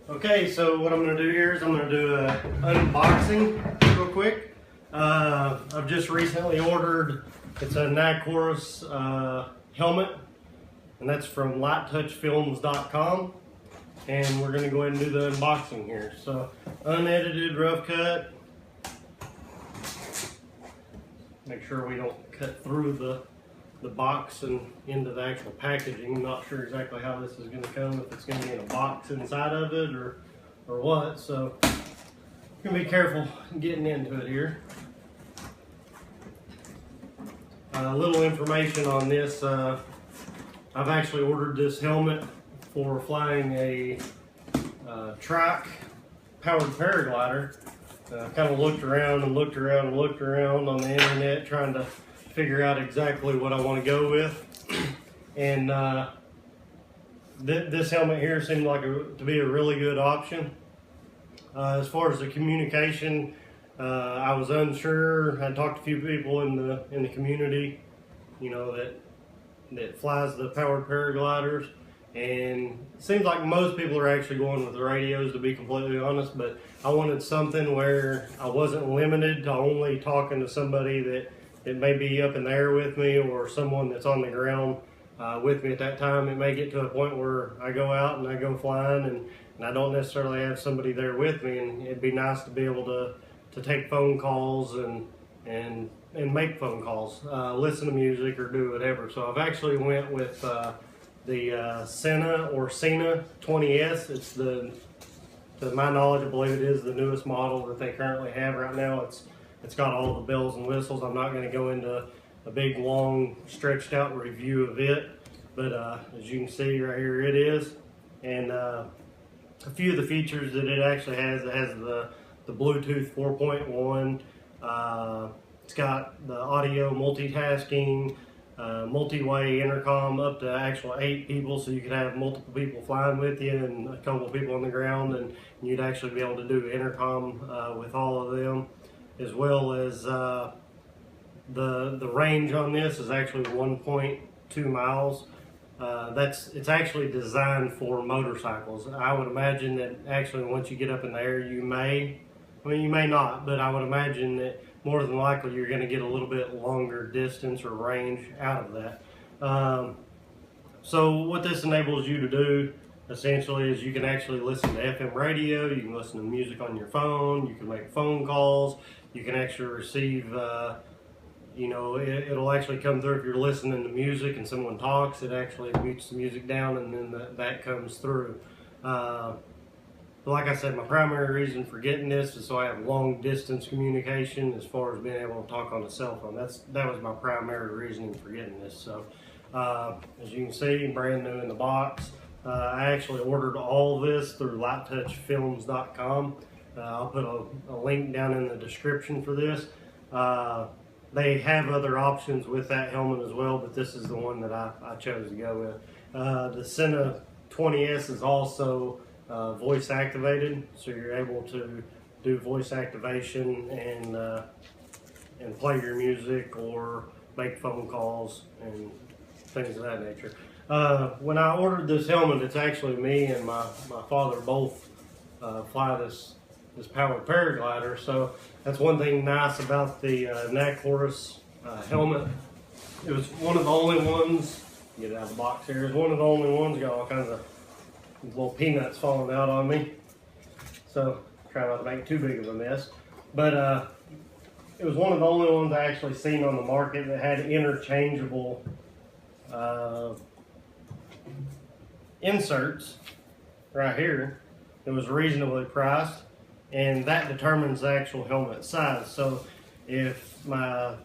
Okay, so what I'm going to do here is I'm going to do an unboxing real quick. I've just recently ordered, it's a Nac Horus helmet, and that's from lighttouchfilms.com, and we're going to go ahead and do the unboxing here. So, unedited rough cut. Make sure we don't cut through the box and into the actual packaging. I'm not sure exactly how this is going to come, if it's going to be in a box inside of it or what, so I'm going to be careful getting into it here. A little information on this. I've actually ordered this helmet for flying a trike powered paraglider. Kind of looked around on the internet trying to figure out exactly what I want to go with, and this helmet here seemed like to be a really good option. As far as the communication, I was unsure. I talked to a few people in the community, you know, that flies the powered paragliders, and it seems like most people are actually going with the radios, to be completely honest. But I wanted something where I wasn't limited to only talking to somebody that it may be up in the air with me, or someone that's on the ground with me at that time. It may get to a point where I go out and I go flying and I don't necessarily have somebody there with me, and it'd be nice to be able to take phone calls and make phone calls, listen to music or do whatever. So I've actually went with the Sena or Sena 20S. It's to my knowledge, I believe it is the newest model that they currently have right now. It's got all the bells and whistles. I'm not going to go into a big, long, stretched out review of it, but as you can see right here, it is. And a few of the features that it actually has, it has the Bluetooth 4.1. It's got the audio multitasking, multi-way intercom up to actual 8 people, so you could have multiple people flying with you and a couple people on the ground, and you'd actually be able to do intercom with all of them. As well as the range on this is actually 1.2 miles. It's actually designed for motorcycles. I would imagine that actually once you get up in the air, you may not, but I would imagine that more than likely you're going to get a little bit longer distance or range out of that. So what this enables you to do essentially is you can actually listen to FM radio, you can listen to music on your phone, you can make phone calls, you can actually receive, you know, it'll actually come through if you're listening to music and someone talks, it actually mutes the music down, and then that comes through. But like I said, my primary reason for getting this is so I have long distance communication as far as being able to talk on a cell phone. That was my primary reasoning for getting this. So as you can see, brand new in the box. I actually ordered all this through lighttouchfilms.com. I'll put a link down in the description for this. They have other options with that helmet as well, but this is the one that I chose to go with. The Sena 20S is also voice activated, so you're able to do voice activation and play your music or make phone calls and things of that nature. When I ordered this helmet, it's actually me and my father both fly this powered paraglider, so that's one thing nice about the Nac Horus helmet. It was one of the only ones, get it out of the box here, it's one of the only ones, got all kinds of little peanuts falling out on me, so try not to make too big of a mess. But it was one of the only ones I actually seen on the market that had interchangeable inserts right here. It was reasonably priced, and that determines the actual helmet size. So if my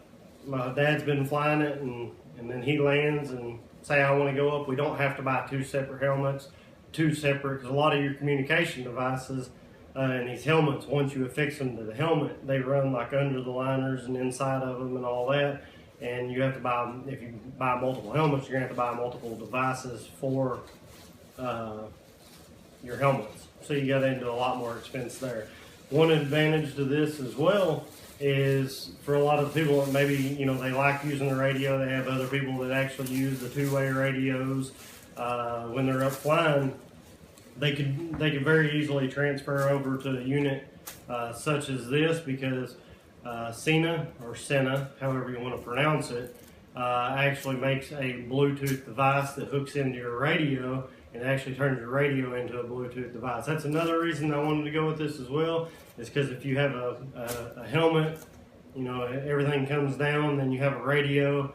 dad's been flying it and then he lands and say I want to go up, we don't have to buy 2 separate helmets, because a lot of your communication devices and these helmets, once you affix them to the helmet, they run like under the liners and inside of them and all that. And you have to buy, if you buy multiple helmets, you're going to have to buy multiple devices for your helmets. So you got into a lot more expense there. One advantage to this as well is for a lot of people that maybe, you know, they like using the radio, they have other people that actually use the 2-way radios when they're up flying. they could very easily transfer over to a unit such as this, because Sena, or Sena, however you want to pronounce it, actually makes a Bluetooth device that hooks into your radio and actually turns your radio into a Bluetooth device. That's another reason I wanted to go with this as well, is because if you have a helmet, you know, everything comes down, then you have a radio.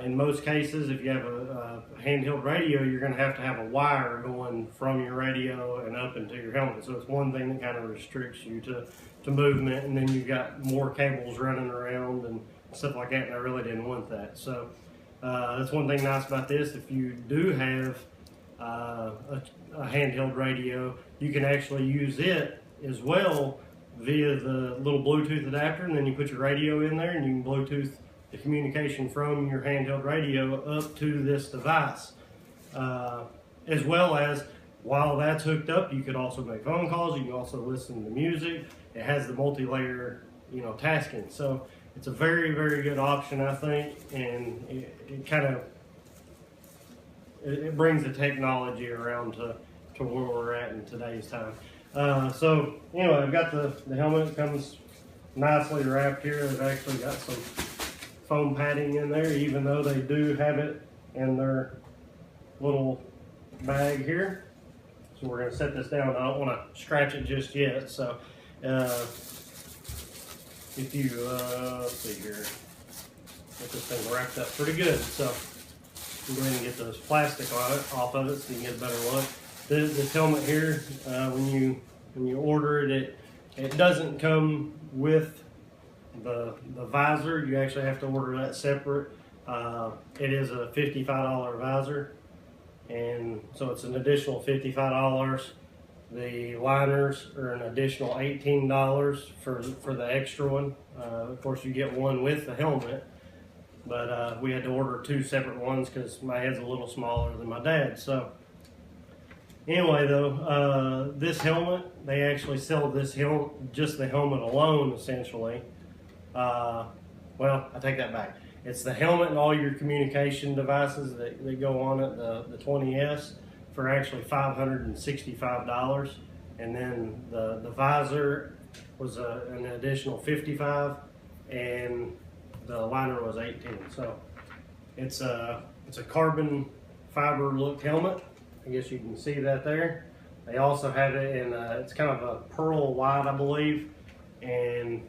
In most cases, if you have a handheld radio, you're going to have a wire going from your radio and up into your helmet. So it's one thing that kind of restricts you to movement, and then you've got more cables running around and stuff like that, and I really didn't want that. So that's one thing nice about this. If you do have a handheld radio, you can actually use it as well via the little Bluetooth adapter, and then you put your radio in there and you can Bluetooth the communication from your handheld radio up to this device. As well as, while that's hooked up, you could also make phone calls, you can also listen to music. It has the multi-layer, you know, tasking. So it's a very, very good option, I think, and it kind of it brings the technology around to where we're at in today's time. So anyway, I've got the helmet. It comes nicely wrapped here. I've actually got some foam padding in there, even though they do have it in their little bag here. So we're going to set this down. I don't want to scratch it just yet. So if you let's see here, get this thing wrapped up pretty good. So go ahead and get those plastic on it off of it so you can get a better look. This helmet here, when you order it, it doesn't come with the visor. You actually have to order that separate. It is a $55 visor, and so it's an additional $55. The liners are an additional $18 for the extra one. Of course, you get one with the helmet, but we had to order two separate ones because my head's a little smaller than my dad's. So anyway, though, this helmet, they actually sell this helmet, just the helmet alone, essentially. Well, I take that back. It's the helmet and all your communication devices that go on it, the 20S, for actually $565. And then the visor was an additional $55, and the liner was $18. So it's a carbon fiber look helmet. I guess you can see that there. They also have it in it's kind of a pearl white, I believe, and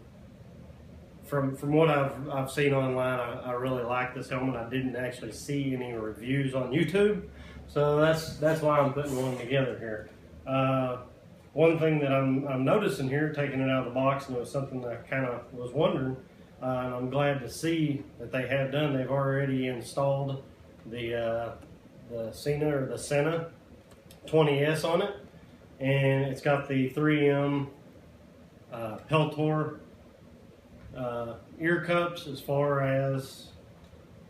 from what I've seen online, I really like this helmet. I didn't actually see any reviews on YouTube, so that's why I'm putting one together here. One thing that I'm noticing here, taking it out of the box, and it was something that I kind of was wondering, and I'm glad to see that they have done. They've already installed the Sena, or the Sena 20S on it, and it's got the 3M Peltor ear cups, as far as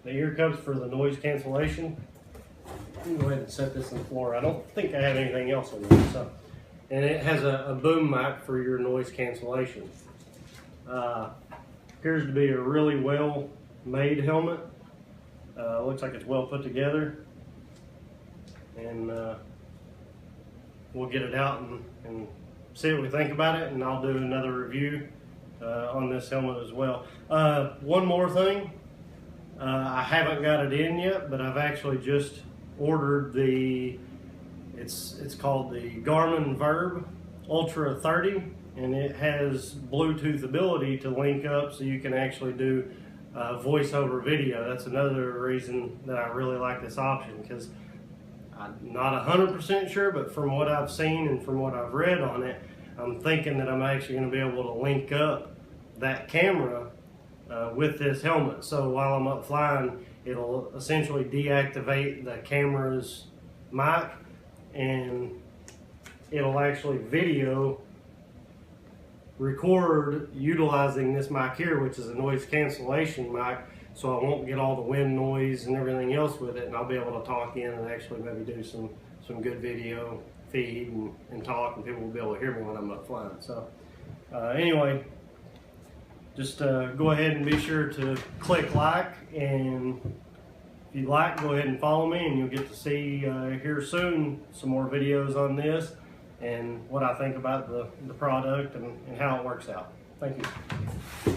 the ear cups for the noise cancellation. Let me go ahead and set this on the floor. I don't think I have anything else on there. So, and it has a boom mic for your noise cancellation. Appears to be a really well made helmet. Looks like it's well put together, and we'll get it out and see what we think about it, and I'll do another review on this helmet as well. One more thing, I haven't got it in yet, but I've actually just ordered it's called the Garmin Verb Ultra 30, and it has Bluetooth ability to link up so you can actually do voice over video. That's another reason that I really like this option, because I'm not 100% sure, but from what I've seen and from what I've read on it, I'm thinking that I'm actually going to be able to link up that camera with this helmet. So while I'm up flying, it'll essentially deactivate the camera's mic, and it'll actually video record utilizing this mic here, which is a noise cancellation mic, so I won't get all the wind noise and everything else with it, and I'll be able to talk in and actually maybe do some good video feed and talk, and people will be able to hear me when I'm up flying. So anyway, just go ahead and be sure to click like and If you like, go ahead and follow me, and you'll get to see here soon some more videos on this and what I think about the product and how it works out. Thank you.